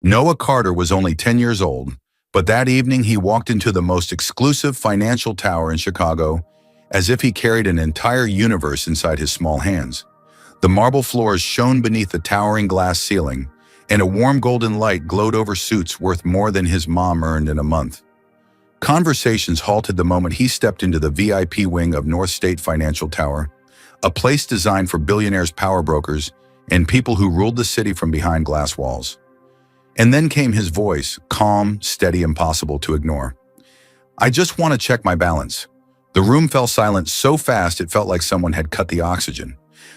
Noah Carter was only 10 years old, but that evening he walked into the most exclusive financial tower in Chicago as if he carried an entire universe inside his small hands. The marble floors shone beneath the towering glass ceiling, and a warm golden light glowed over suits worth more than his mom earned in a month. Conversations halted the moment he stepped into the VIP wing of North State Financial Tower, a place designed for billionaires, power brokers, and people who ruled the city from behind glass walls. And then came his voice, calm, steady, impossible to ignore. "I just want to check my balance." The room fell silent so fast it felt like someone had cut the oxygen.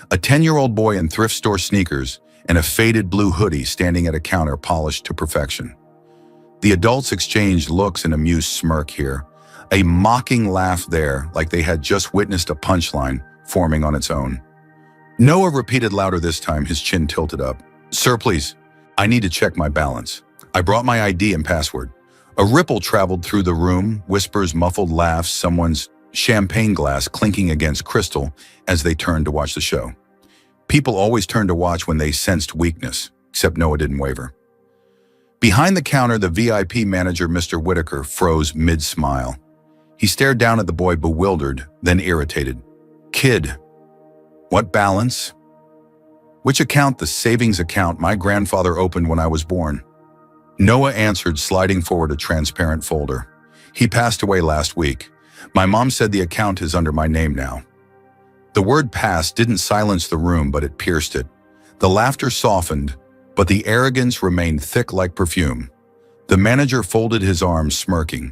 A 10-year-old boy in thrift store sneakers and a faded blue hoodie standing at a counter polished to perfection. The adults exchanged looks and amused smirk here, a mocking laugh there like they had just witnessed a punchline forming on its own. Noah repeated louder this time, his chin tilted up. "Sir, please. I need to check my balance. I brought my ID and password." A ripple traveled through the room, whispers, muffled laughs, someone's champagne glass clinking against crystal as they turned to watch the show. People always turned to watch when they sensed weakness, except Noah didn't waver. Behind the counter, the VIP manager, Mr. Whitaker, froze mid-smile. He stared down at the boy, bewildered, then irritated. "Kid, what balance?" "Which account?" "The savings account my grandfather opened when I was born." Noah answered, sliding forward a transparent folder. "He passed away last week. My mom said the account is under my name now." The word "passed" didn't silence the room, but it pierced it. The laughter softened, but the arrogance remained thick like perfume. The manager folded his arms, smirking.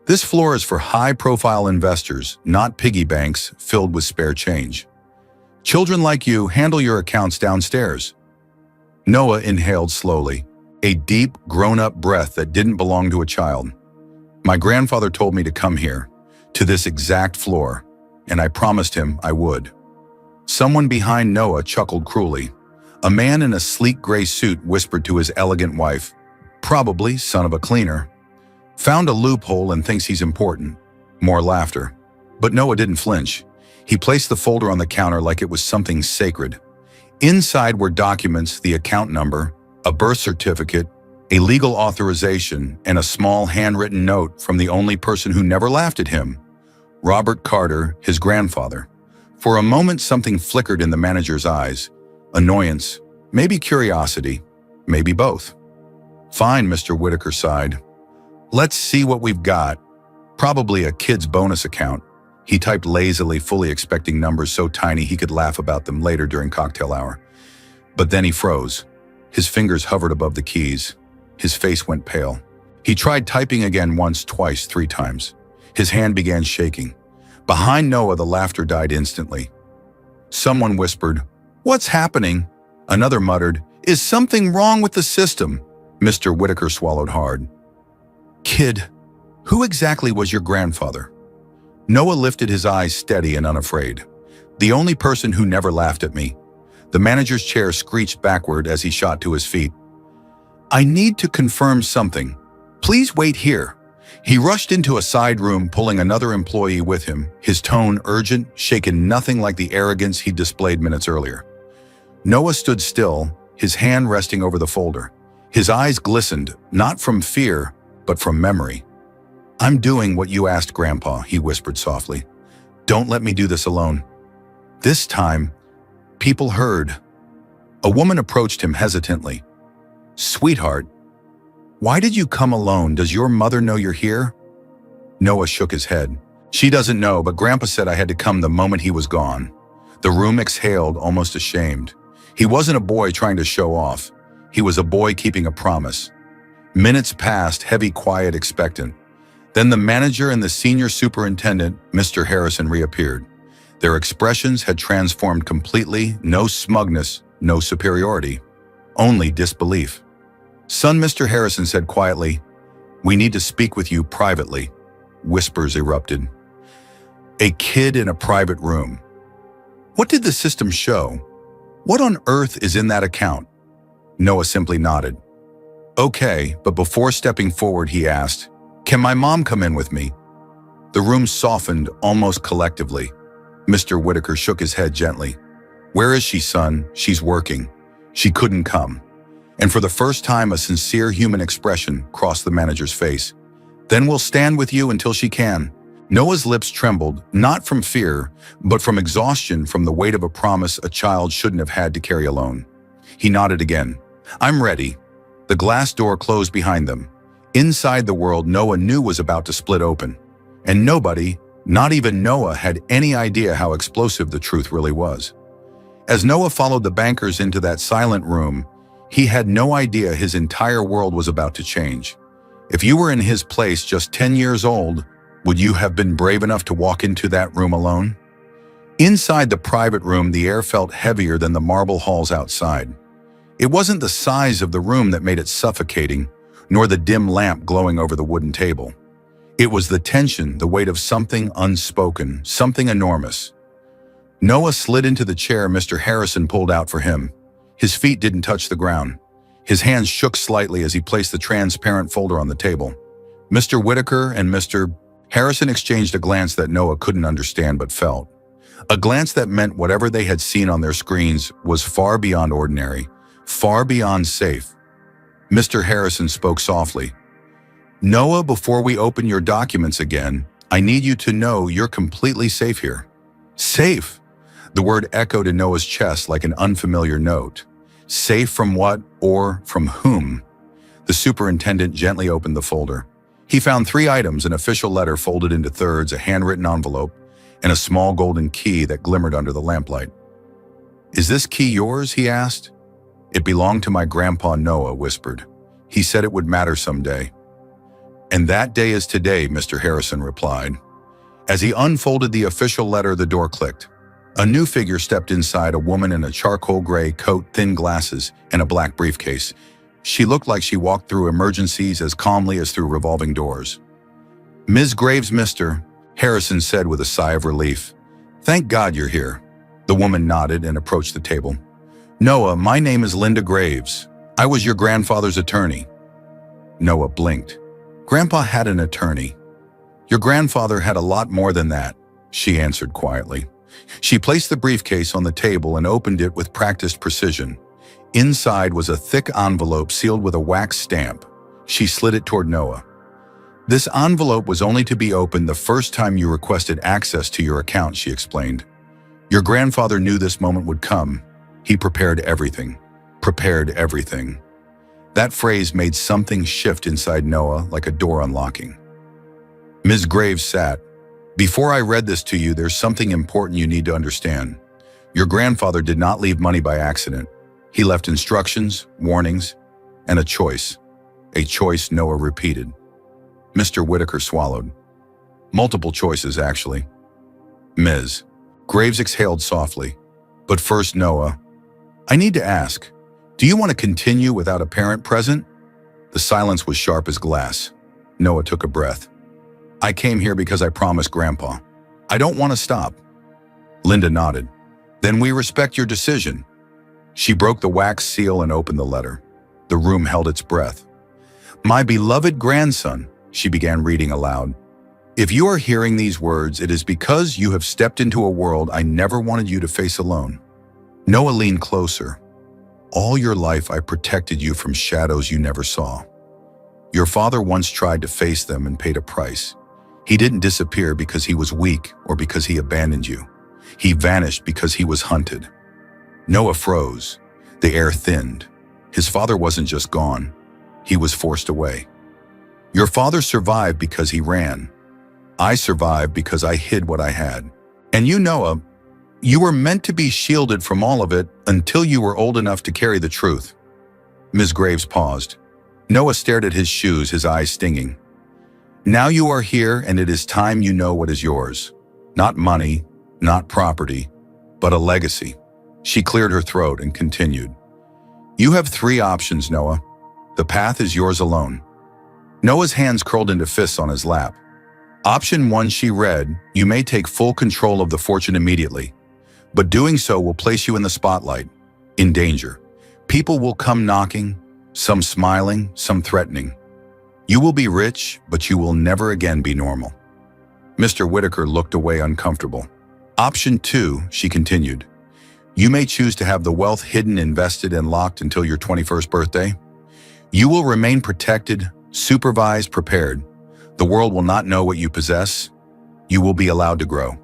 "This floor is for high-profile investors, not piggy banks filled with spare change. Children like you handle your accounts downstairs." Noah inhaled slowly, a deep, grown-up breath that didn't belong to a child. "My grandfather told me to come here, to this exact floor, and I promised him I would." Someone behind Noah chuckled cruelly. A man in a sleek gray suit whispered to his elegant wife, "Probably son of a cleaner. Found a loophole and thinks he's important." More laughter. But Noah didn't flinch. He placed the folder on the counter like it was something sacred. Inside were documents, the account number, a birth certificate, a legal authorization, and a small handwritten note from the only person who never laughed at him, Robert Carter, his grandfather. For a moment, something flickered in the manager's eyes. Annoyance, maybe curiosity, maybe both. "Fine," Mr. Whitaker sighed. "Let's see what we've got. Probably a kid's bonus account." He typed lazily, fully expecting numbers so tiny he could laugh about them later during cocktail hour. But then he froze. His fingers hovered above the keys. His face went pale. He tried typing again once, twice, 3 times. His hand began shaking. Behind Noah, the laughter died instantly. Someone whispered, "What's happening?" Another muttered, "Is something wrong with the system?" Mr. Whitaker swallowed hard. "Kid, who exactly was your grandfather?" Noah lifted his eyes steady and unafraid. "The only person who never laughed at me." The manager's chair screeched backward as he shot to his feet. "I need to confirm something. Please wait here." He rushed into a side room, pulling another employee with him, his tone urgent, shaken nothing like the arrogance he'd displayed minutes earlier. Noah stood still, his hand resting over the folder. His eyes glistened, not from fear, but from memory. "I'm doing what you asked, Grandpa," he whispered softly. "Don't let me do this alone." This time, people heard. A woman approached him hesitantly. "Sweetheart, why did you come alone? Does your mother know you're here?" Noah shook his head. "She doesn't know, but Grandpa said I had to come the moment he was gone." The room exhaled, almost ashamed. He wasn't a boy trying to show off. He was a boy keeping a promise. Minutes passed, heavy, quiet, expectant. Then the manager and the senior superintendent, Mr. Harrison, reappeared. Their expressions had transformed completely, no smugness, no superiority, only disbelief. "Son," Mr. Harrison said quietly, "we need to speak with you privately." Whispers erupted. A kid in a private room. What did the system show? What on earth is in that account? Noah simply nodded. "Okay," but before stepping forward, he asked, "Can my mom come in with me?" The room softened almost collectively. Mr. Whitaker shook his head gently. "Where is she, son? She's working. She couldn't come." And for the first time, a sincere human expression crossed the manager's face. "Then we'll stand with you until she can." Noah's lips trembled, not from fear, but from exhaustion from the weight of a promise a child shouldn't have had to carry alone. He nodded again. "I'm ready." The glass door closed behind them. Inside, the world Noah knew was about to split open. And nobody, not even Noah, had any idea how explosive the truth really was. As Noah followed the bankers into that silent room, he had no idea his entire world was about to change. If you were in his place just 10 years old, would you have been brave enough to walk into that room alone? Inside the private room, the air felt heavier than the marble halls outside. It wasn't the size of the room that made it suffocating, nor the dim lamp glowing over the wooden table. It was the tension, the weight of something unspoken, something enormous. Noah slid into the chair Mr. Harrison pulled out for him. His feet didn't touch the ground. His hands shook slightly as he placed the transparent folder on the table. Mr. Whitaker and Mr. Harrison exchanged a glance that Noah couldn't understand but felt. A glance that meant whatever they had seen on their screens was far beyond ordinary, far beyond safe. Mr. Harrison spoke softly. "Noah, before we open your documents again, I need you to know you're completely safe here." Safe! The word echoed in Noah's chest like an unfamiliar note. Safe from what or from whom? The superintendent gently opened the folder. He found 3 items: an official letter folded into thirds, a handwritten envelope, and a small golden key that glimmered under the lamplight. "Is this key yours?" he asked. "It belonged to my grandpa," Noah whispered. "He said it would matter someday." "And that day is today," Mr. Harrison replied. As he unfolded the official letter, the door clicked. A new figure stepped inside, a woman in a charcoal gray coat, thin glasses, and a black briefcase. She looked like she walked through emergencies as calmly as through revolving doors. "Ms. Graves, Mr. Harrison said with a sigh of relief. "Thank God you're here." The woman nodded and approached the table. "Noah, my name is Linda Graves. I was your grandfather's attorney." Noah blinked. Grandpa had an attorney. "Your grandfather had a lot more than that," she answered quietly. She placed the briefcase on the table and opened it with practiced precision. Inside was a thick envelope sealed with a wax stamp. She slid it toward Noah. "This envelope was only to be opened the first time you requested access to your account," she explained. "Your grandfather knew this moment would come. He prepared everything. Prepared everything." That phrase made something shift inside Noah, like a door unlocking. Ms. Graves sat. "Before I read this to you, there's something important you need to understand. Your grandfather did not leave money by accident. He left instructions, warnings, and a choice. A choice," Noah repeated. Mr. Whitaker swallowed. "Multiple choices, actually." "Ms. Graves exhaled softly. "But first, Noah, I need to ask, do you want to continue without a parent present?" The silence was sharp as glass. Noah took a breath. "I came here because I promised Grandpa. I don't want to stop." Linda nodded. "Then we respect your decision." She broke the wax seal and opened the letter. The room held its breath. "My beloved grandson," she began reading aloud. "If you are hearing these words, it is because you have stepped into a world I never wanted you to face alone." Noah leaned closer. "All your life I protected you from shadows you never saw. Your father once tried to face them and paid a price. He didn't disappear because he was weak or because he abandoned you. He vanished because he was hunted." Noah froze. The air thinned. His father wasn't just gone. He was forced away. "Your father survived because he ran. I survived because I hid what I had. And you, Noah, you were meant to be shielded from all of it until you were old enough to carry the truth." Ms. Graves paused. Noah stared at his shoes, his eyes stinging. "Now you are here, and it is time you know what is yours. Not money, not property, but a legacy." She cleared her throat and continued. "You have 3 options, Noah. The path is yours alone." Noah's hands curled into fists on his lap. Option 1, she read, "You may take full control of the fortune immediately, but doing so will place you in the spotlight, in danger. People will come knocking, some smiling, some threatening. You will be rich, but you will never again be normal." Mr. Whitaker looked away uncomfortable. "Option 2, she continued. You may choose to have the wealth hidden, invested, and locked until your 21st birthday. You will remain protected, supervised, prepared. The world will not know what you possess. You will be allowed to grow.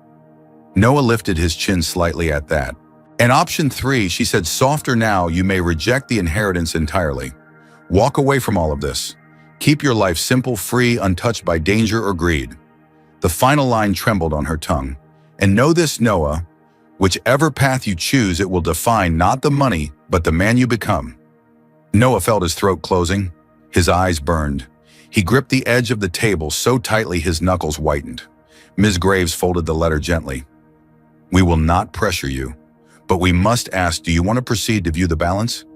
Noah lifted his chin slightly at that. And option 3, she said, softer now, you may reject the inheritance entirely. Walk away from all of this. Keep your life simple, free, untouched by danger or greed. The final line trembled on her tongue. And know this, Noah, whichever path you choose, it will define not the money, but the man you become. Noah felt his throat closing. His eyes burned. He gripped the edge of the table so tightly his knuckles whitened. Ms. Graves folded the letter gently. We will not pressure you, but we must ask, do you want to proceed to view the balance?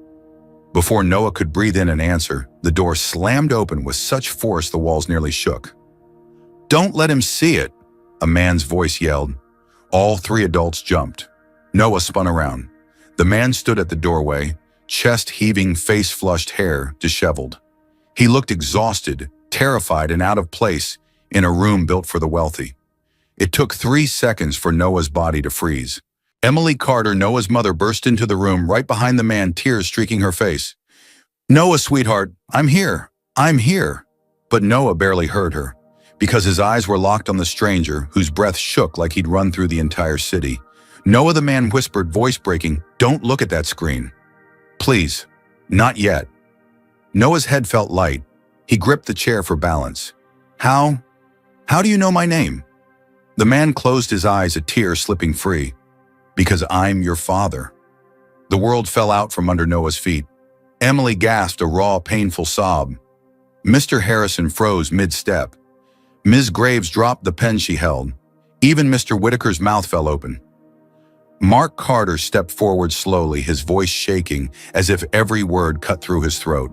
Before Noah could breathe in an answer, the door slammed open with such force the walls nearly shook. Don't let him see it, a man's voice yelled. All 3 adults jumped. Noah spun around. The man stood at the doorway, chest heaving, face flushed, hair disheveled. He looked exhausted, terrified, and out of place in a room built for the wealthy. It took 3 seconds for Noah's body to freeze. Emily Carter, Noah's mother, burst into the room right behind the man, tears streaking her face. Noah, sweetheart, I'm here. I'm here. But Noah barely heard her, because his eyes were locked on the stranger, whose breath shook like he'd run through the entire city. Noah, the man whispered, voice breaking, don't look at that screen. Please, not yet. Noah's head felt light. He gripped the chair for balance. How do you know my name? The man closed his eyes, a tear slipping free. Because I'm your father. The world fell out from under Noah's feet. Emily gasped a raw, painful sob. Mr. Harrison froze mid-step. Ms. Graves dropped the pen she held. Even Mr. Whitaker's mouth fell open. Mark Carter stepped forward slowly, his voice shaking as if every word cut through his throat.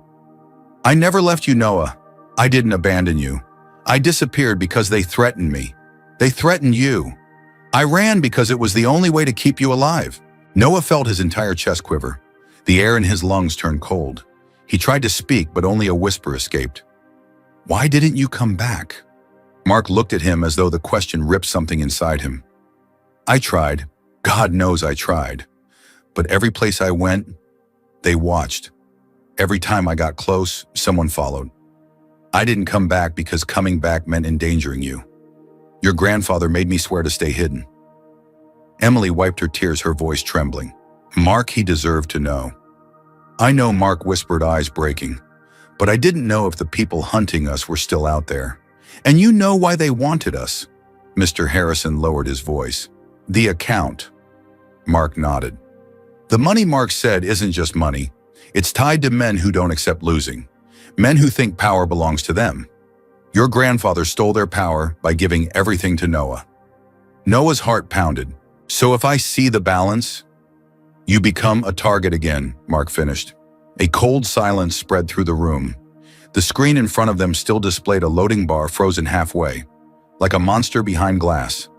I never left you, Noah. I didn't abandon you. I disappeared because they threatened me. They threatened you. I ran because it was the only way to keep you alive. Noah felt his entire chest quiver. The air in his lungs turned cold. He tried to speak, but only a whisper escaped. Why didn't you come back? Mark looked at him as though the question ripped something inside him. I tried. God knows I tried. But every place I went, they watched. Every time I got close, someone followed. I didn't come back because coming back meant endangering you. Your grandfather made me swear to stay hidden. Emily wiped her tears, her voice trembling. Mark, he deserved to know. I know, Mark whispered, eyes breaking. But I didn't know if the people hunting us were still out there. And you know why they wanted us. Mr. Harrison lowered his voice. The account. Mark nodded. The money, Mark said, isn't just money. It's tied to men who don't accept losing. Men who think power belongs to them. Your grandfather stole their power by giving everything to Noah. Noah's heart pounded. So if I see the balance, you become a target again, Mark finished. A cold silence spread through the room. The screen in front of them still displayed a loading bar frozen halfway, like a monster behind glass.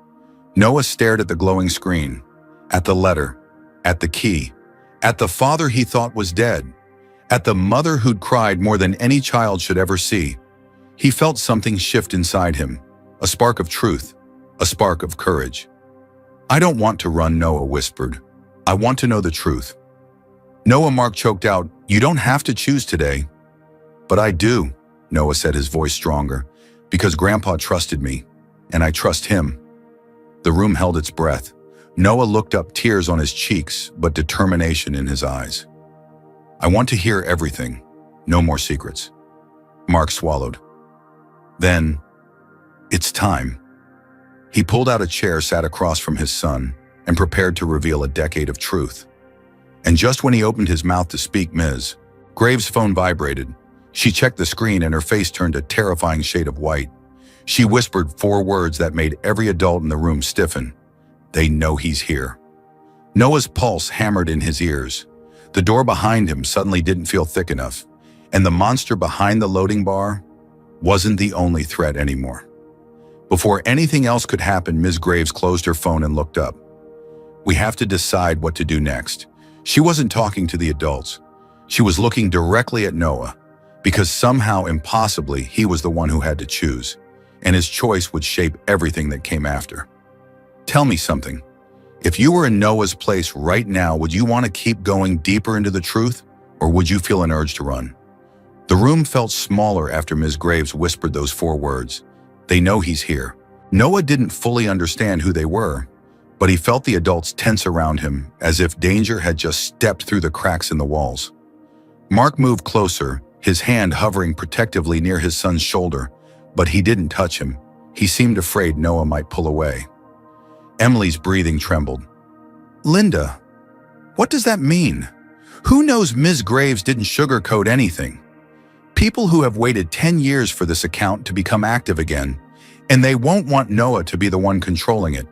Noah stared at the glowing screen, at the letter, at the key, at the father he thought was dead, at the mother who'd cried more than any child should ever see. He felt something shift inside him, a spark of truth, a spark of courage. I don't want to run, Noah whispered. I want to know the truth. Noah, Mark choked out, you don't have to choose today. But I do, Noah said, his voice stronger, because Grandpa trusted me, and I trust him. The room held its breath. Noah looked up, tears on his cheeks, but determination in his eyes. I want to hear everything, no more secrets. Mark swallowed. Then, it's time. He pulled out a chair, sat across from his son, and prepared to reveal a decade of truth. And just when he opened his mouth to speak, Ms. Graves' phone vibrated. She checked the screen and her face turned a terrifying shade of white. She whispered 4 words that made every adult in the room stiffen. They know he's here. Noah's pulse hammered in his ears. The door behind him suddenly didn't feel thick enough, and the monster behind the loading bar wasn't the only threat anymore. Before anything else could happen, Ms. Graves closed her phone and looked up. We have to decide what to do next. She wasn't talking to the adults. She was looking directly at Noah, because somehow, impossibly, he was the one who had to choose, and his choice would shape everything that came after. Tell me something. If you were in Noah's place right now, would you want to keep going deeper into the truth, or would you feel an urge to run? The room felt smaller after Ms. Graves whispered those 4 words. They know he's here. Noah didn't fully understand who they were, but he felt the adults tense around him as if danger had just stepped through the cracks in the walls. Mark moved closer, his hand hovering protectively near his son's shoulder, but he didn't touch him. He seemed afraid Noah might pull away. Emily's breathing trembled. Linda, what does that mean? Who knows Ms. Graves didn't sugarcoat anything? People who have waited 10 years for this account to become active again, and they won't want Noah to be the one controlling it.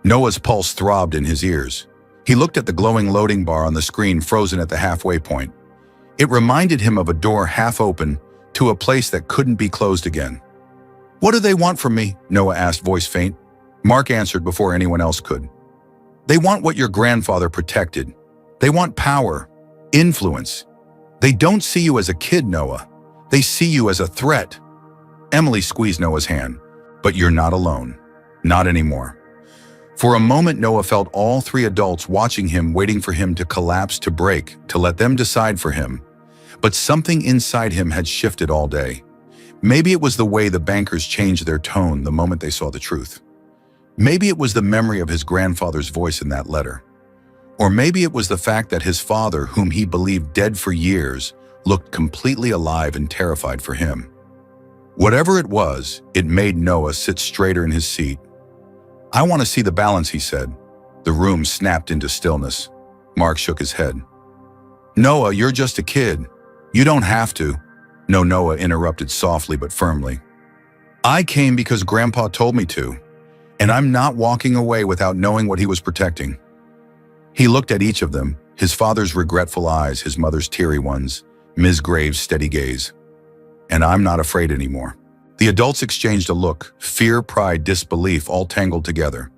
Noah's pulse throbbed in his ears. He looked at the glowing loading bar on the screen frozen at the halfway point. It reminded him of a door half open to a place that couldn't be closed again. What do they want from me? Noah asked, voice faint. Mark answered before anyone else could. They want what your grandfather protected. They want power, influence. They don't see you as a kid, Noah. They see you as a threat. Emily squeezed Noah's hand. But you're not alone. Not anymore. For a moment, Noah felt all 3 adults watching him, waiting for him to collapse, to break, to let them decide for him. But something inside him had shifted all day. Maybe it was the way the bankers changed their tone the moment they saw the truth. Maybe it was the memory of his grandfather's voice in that letter. Or maybe it was the fact that his father, whom he believed dead for years, looked completely alive and terrified for him. Whatever it was, it made Noah sit straighter in his seat. I want to see the balance, he said. The room snapped into stillness. Mark shook his head. Noah, you're just a kid. You don't have to. No, Noah interrupted softly but firmly. I came because Grandpa told me to, and I'm not walking away without knowing what he was protecting. He looked at each of them, his father's regretful eyes, his mother's teary ones, Ms. Graves' steady gaze. And I'm not afraid anymore. The adults exchanged a look, fear, pride, disbelief, all tangled together.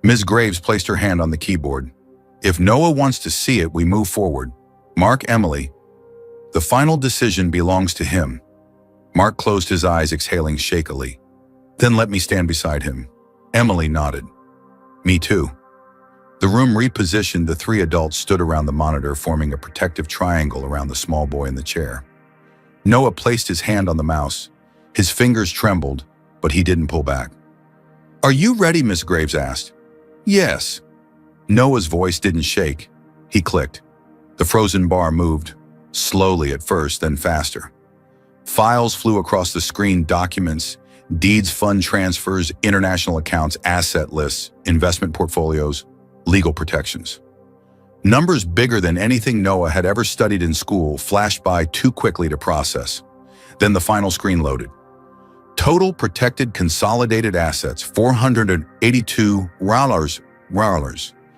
Ms. Graves placed her hand on the keyboard. If Noah wants to see it, we move forward. Mark, Emily. The final decision belongs to him. Mark closed his eyes, exhaling shakily. Then let me stand beside him. Emily nodded. Me too. The room repositioned. The 3 adults stood around the monitor, forming a protective triangle around the small boy in the chair. Noah placed his hand on the mouse. His fingers trembled, but he didn't pull back. Are you ready? Miss Graves asked. Yes. Noah's voice didn't shake. He clicked. The frozen bar moved, slowly at first, then faster. Files flew across the screen, documents, deeds, fund transfers, international accounts, asset lists, investment portfolios, legal protections. Numbers bigger than anything Noah had ever studied in school flashed by too quickly to process. Then the final screen loaded. Total protected consolidated assets, $482.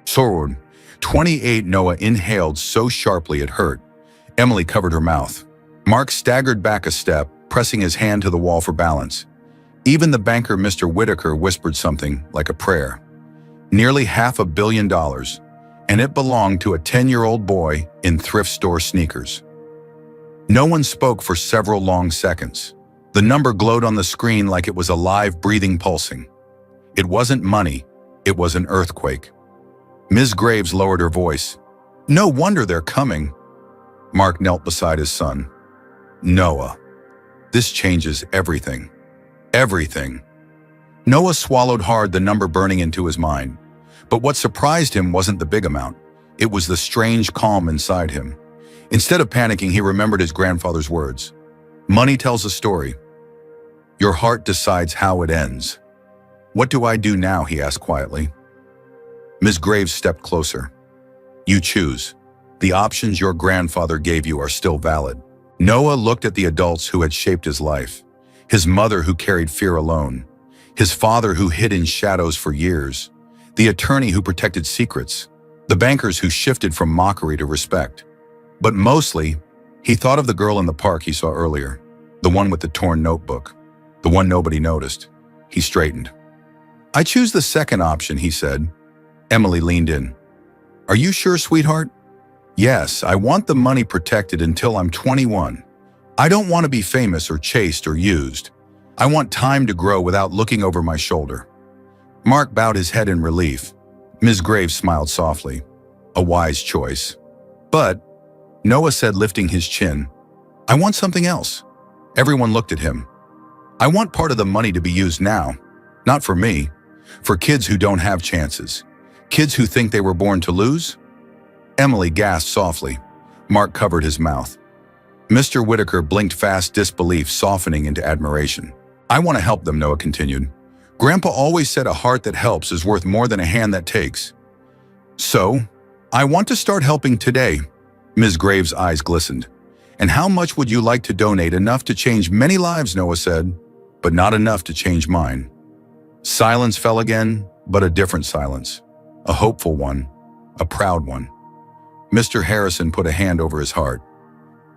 Sorod, 28. Noah inhaled so sharply it hurt. Emily covered her mouth. Mark staggered back a step, pressing his hand to the wall for balance. Even the banker, Mr. Whitaker, whispered something like a prayer. Nearly $500 million, and it belonged to a 10-year-old boy in thrift store sneakers. No one spoke for several long seconds. The number glowed on the screen like it was alive, breathing, pulsing. It wasn't money, it was an earthquake. Ms. Graves lowered her voice. No wonder they're coming. Mark knelt beside his son. Noah, this changes everything. Everything. Noah swallowed hard, the number burning into his mind. But what surprised him wasn't the big amount. It was the strange calm inside him. Instead of panicking, he remembered his grandfather's words. Money tells a story. Your heart decides how it ends. What do I do now? He asked quietly. Ms. Graves stepped closer. You choose. The options your grandfather gave you are still valid. Noah looked at the adults who had shaped his life. His mother who carried fear alone. His father who hid in shadows for years. The attorney who protected secrets. The bankers who shifted from mockery to respect. But mostly, he thought of the girl in the park he saw earlier. The one with the torn notebook. The one nobody noticed. He straightened. I choose the second option, he said. Emily leaned in. Are you sure, sweetheart? Yes, I want the money protected until I'm 21. I don't want to be famous or chased or used. I want time to grow without looking over my shoulder. Mark bowed his head in relief. Ms. Graves smiled softly. A wise choice. But, Noah said, lifting his chin, I want something else. Everyone looked at him. I want part of the money to be used now. Not for me. For kids who don't have chances. Kids who think they were born to lose? Emily gasped softly. Mark covered his mouth. Mr. Whitaker blinked fast, disbelief softening into admiration. I want to help them, Noah continued. Grandpa always said a heart that helps is worth more than a hand that takes. So, I want to start helping today. Ms. Graves' eyes glistened. And how much would you like to donate? Enough to change many lives, Noah said, but not enough to change mine. Silence fell again, but a different silence. A hopeful one, a proud one. Mr. Harrison put a hand over his heart.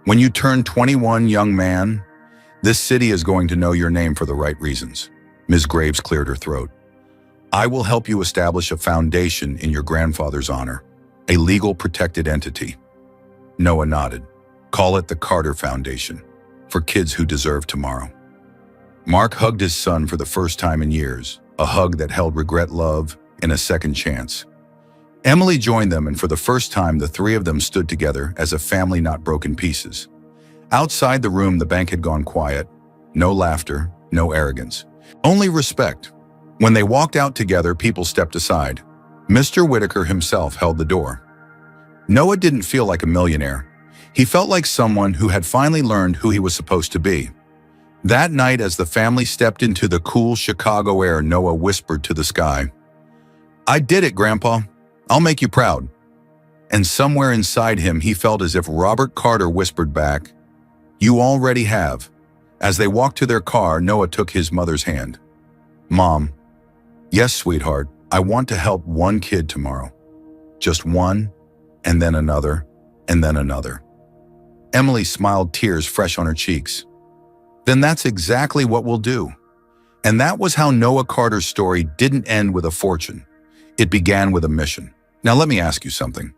When you turn 21, young man, this city is going to know your name for the right reasons. Ms. Graves cleared her throat. I will help you establish a foundation in your grandfather's honor, a legal protected entity. Noah nodded. Call it the Carter Foundation, for kids who deserve tomorrow. Mark hugged his son for the first time in years, a hug that held regret, love, and a second chance. Emily joined them, and for the first time, the three of them stood together as a family not broken pieces. Outside the room, the bank had gone quiet. No laughter, no arrogance. Only respect. When they walked out together, people stepped aside. Mr. Whitaker himself held the door. Noah didn't feel like a millionaire. He felt like someone who had finally learned who he was supposed to be. That night, as the family stepped into the cool Chicago air, Noah whispered to the sky, I did it, Grandpa. I'll make you proud. And somewhere inside him, he felt as if Robert Carter whispered back, You already have. As they walked to their car, Noah took his mother's hand. Mom, yes, sweetheart, I want to help one kid tomorrow. Just one, and then another, and then another. Emily smiled, tears fresh on her cheeks. Then that's exactly what we'll do. And that was how Noah Carter's story didn't end with a fortune. It began with a mission. Now let me ask you something.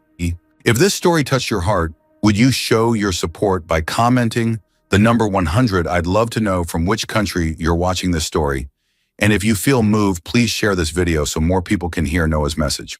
If this story touched your heart, would you show your support by commenting the number 100? I'd love to know from which country you're watching this story. And if you feel moved, please share this video so more people can hear Noah's message.